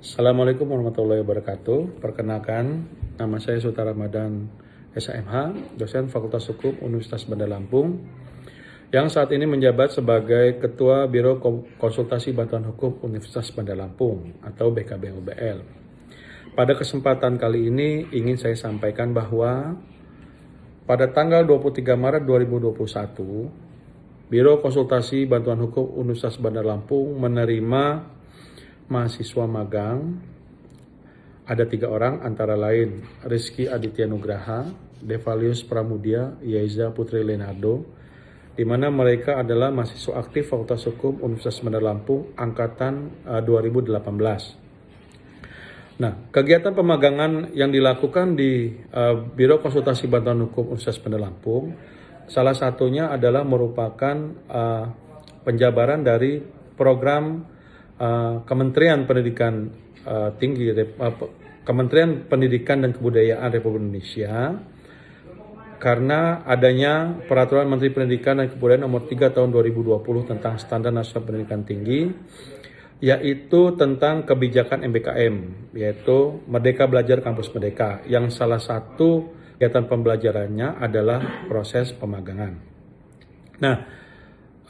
Assalamualaikum warahmatullahi wabarakatuh. Perkenalkan, nama saya Sultan Ramadan SHMH, dosen Fakultas Hukum Universitas Bandar Lampung, yang saat ini menjabat sebagai Ketua Biro Konsultasi Bantuan Hukum Universitas Bandar Lampung atau BKB-UBL. Pada kesempatan kali ini ingin saya sampaikan bahwa pada tanggal 23 Maret 2021, Biro Konsultasi Bantuan Hukum Universitas Bandar Lampung menerima mahasiswa magang. Ada 3 orang, antara lain Rizky Aditya Nugraha, Devalius Pramudia, Yaiza Putri Leonardo, di mana mereka adalah mahasiswa aktif Fakultas Hukum Universitas Bandar Lampung angkatan 2018. Nah, kegiatan pemagangan yang dilakukan di Biro Konsultasi Bantuan Hukum Universitas Bandar Lampung, salah satunya adalah merupakan penjabaran dari program Kementerian Pendidikan Tinggi, Kementerian Pendidikan dan Kebudayaan Republik Indonesia, karena adanya Peraturan Menteri Pendidikan dan Kebudayaan Nomor 3 Tahun 2020 tentang Standar Nasional Pendidikan Tinggi, yaitu tentang kebijakan MBKM, yaitu Merdeka Belajar Kampus Merdeka, yang salah satu kegiatan pembelajarannya adalah proses pemagangan. Nah,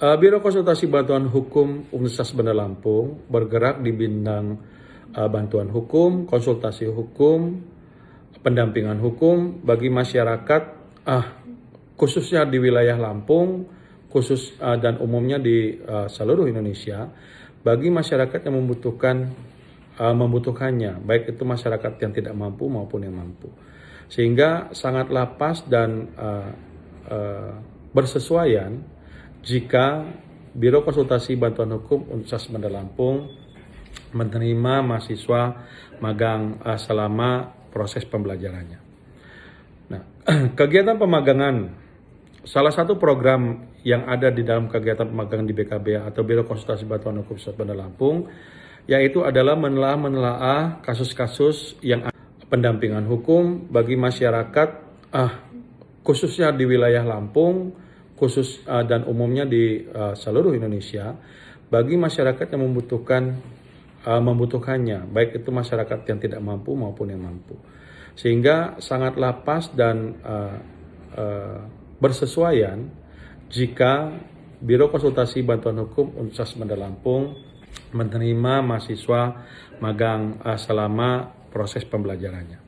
Biro Konsultasi Bantuan Hukum Universitas Bandar Lampung bergerak di bidang bantuan hukum, konsultasi hukum, pendampingan hukum bagi masyarakat, khususnya di wilayah Lampung, dan umumnya di seluruh Indonesia, bagi masyarakat yang membutuhkannya, baik itu masyarakat yang tidak mampu maupun yang mampu, sehingga sangatlah pas dan bersesuaian jika Biro Konsultasi Bantuan Hukum Universitas Bandar Lampung menerima mahasiswa magang selama proses pembelajarannya. Nah, kegiatan pemagangan, salah satu program yang ada di dalam kegiatan pemagangan di BKB atau Biro Konsultasi Bantuan Hukum Universitas Bandar Lampung, yaitu adalah menelaah kasus-kasus yang pendampingan hukum bagi masyarakat, khususnya di wilayah Lampung, dan umumnya di seluruh Indonesia, bagi masyarakat yang membutuhkannya, baik itu masyarakat yang tidak mampu maupun yang mampu, sehingga sangatlah pas dan bersesuaian jika Biro Konsultasi Bantuan Hukum Universitas Bandar Lampung menerima mahasiswa magang selama proses pembelajarannya.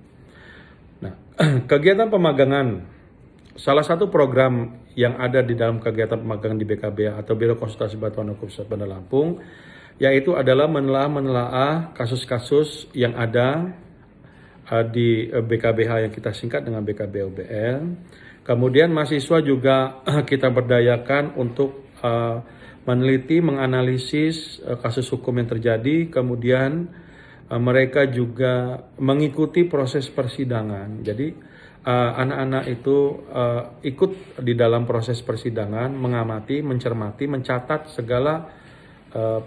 Nah, kegiatan pemagangan, salah satu program yang ada di dalam kegiatan pemagangan di BKB atau Biro Konsultasi Bantuan Hukum Universitas Bandar Lampung, yaitu adalah menelaah kasus-kasus yang ada di BKBH yang kita singkat dengan BKB-UBL. Kemudian mahasiswa juga kita berdayakan untuk meneliti, menganalisis kasus hukum yang terjadi, kemudian mereka juga mengikuti proses persidangan. Jadi anak-anak itu ikut di dalam proses persidangan, mengamati, mencermati, mencatat segala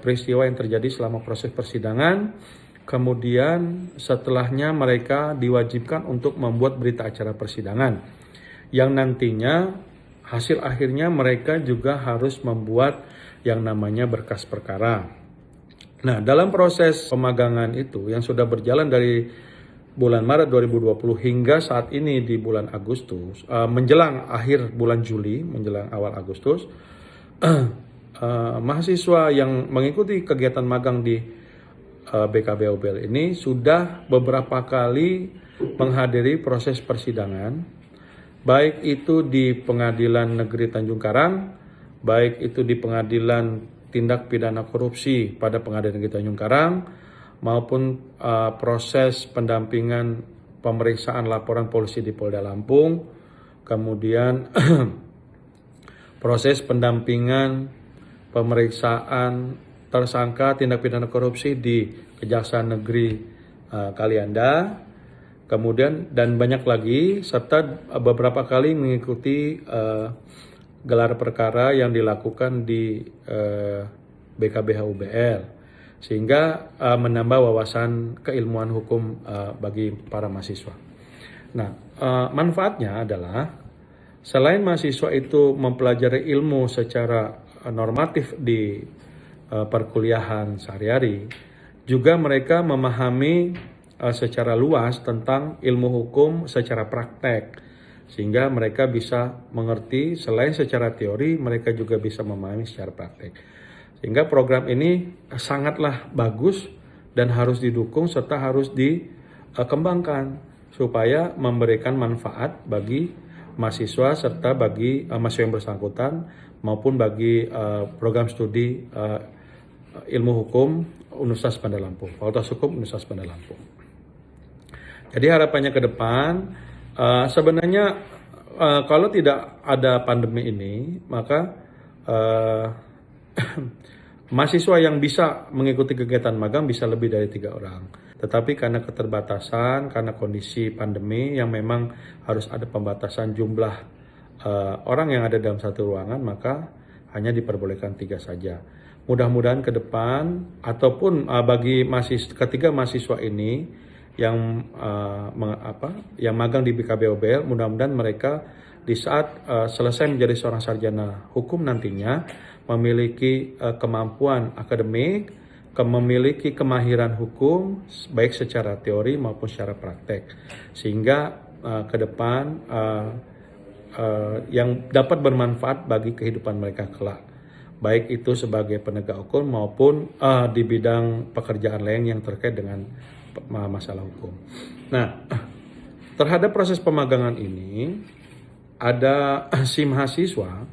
peristiwa yang terjadi selama proses persidangan. Kemudian setelahnya mereka diwajibkan untuk membuat berita acara persidangan, yang nantinya hasil akhirnya mereka juga harus membuat yang namanya berkas perkara. Nah, dalam proses pemagangan itu yang sudah berjalan dari bulan Maret 2020 hingga saat ini di bulan Agustus, menjelang akhir bulan Juli, menjelang awal Agustus, mahasiswa yang mengikuti kegiatan magang di BKB-UBL ini sudah beberapa kali menghadiri proses persidangan, baik itu di Pengadilan Negeri Tanjung Karang, baik itu di Pengadilan Tindak Pidana Korupsi pada Pengadilan Negeri Tanjung Karang, maupun proses pendampingan pemeriksaan laporan polisi di Polda Lampung, kemudian proses pendampingan pemeriksaan tersangka tindak pidana korupsi di Kejaksaan Negeri Kalianda, kemudian dan banyak lagi, serta beberapa kali mengikuti gelar perkara yang dilakukan di BKBH-UBL, sehingga menambah wawasan keilmuan hukum bagi para mahasiswa. Nah, manfaatnya adalah selain mahasiswa itu mempelajari ilmu secara normatif di perkuliahan sehari-hari, Juga mereka memahami secara luas tentang ilmu hukum secara praktek, sehingga mereka bisa mengerti selain secara teori, mereka juga bisa memahami secara praktek. Sehingga program ini sangatlah bagus dan harus didukung serta harus dikembangkan supaya memberikan manfaat bagi mahasiswa serta bagi mahasiswa yang bersangkutan maupun bagi program studi ilmu hukum Universitas Bandar Lampung, Fakultas Hukum Universitas Bandar Lampung. Jadi harapannya ke depan, sebenarnya kalau tidak ada pandemi ini, maka mahasiswa yang bisa mengikuti kegiatan magang bisa lebih dari 3 orang. Tetapi karena keterbatasan, karena kondisi pandemi yang memang harus ada pembatasan jumlah orang yang ada dalam satu ruangan, maka hanya diperbolehkan 3 saja. Mudah-mudahan ke depan ataupun bagi ketiga mahasiswa ini yang magang di BKBOBL, mudah-mudahan mereka di saat selesai menjadi seorang sarjana hukum nantinya memiliki kemampuan akademik, memiliki kemahiran hukum baik secara teori maupun secara praktek, sehingga ke depan yang dapat bermanfaat bagi kehidupan mereka kelak, baik itu sebagai penegak hukum maupun di bidang pekerjaan lain yang terkait dengan masalah hukum. Nah, terhadap proses pemagangan ini, ada si mahasiswa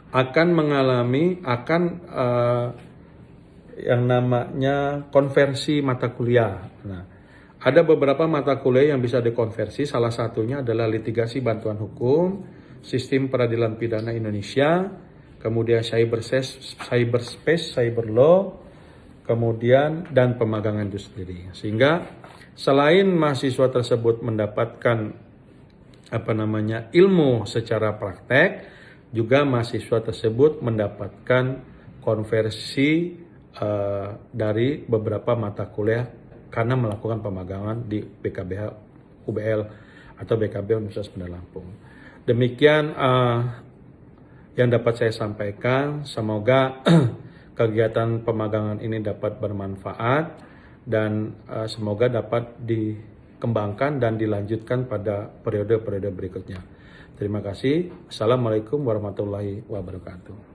akan mengalami yang namanya konversi mata kuliah. Nah, ada beberapa mata kuliah yang bisa dikonversi, salah satunya adalah litigasi bantuan hukum, sistem peradilan pidana Indonesia, kemudian cyberspace, cyber law, kemudian dan pemagangan itu sendiri. Sehingga selain mahasiswa tersebut mendapatkan ilmu secara praktek, juga mahasiswa tersebut mendapatkan konversi dari beberapa mata kuliah karena melakukan pemagangan di BKBH UBL atau BKB Universitas Bandar Lampung. Demikian yang dapat saya sampaikan. Semoga kegiatan pemagangan ini dapat bermanfaat dan semoga dapat dikembangkan dan dilanjutkan pada periode-periode berikutnya. Terima kasih. Assalamualaikum warahmatullahi wabarakatuh.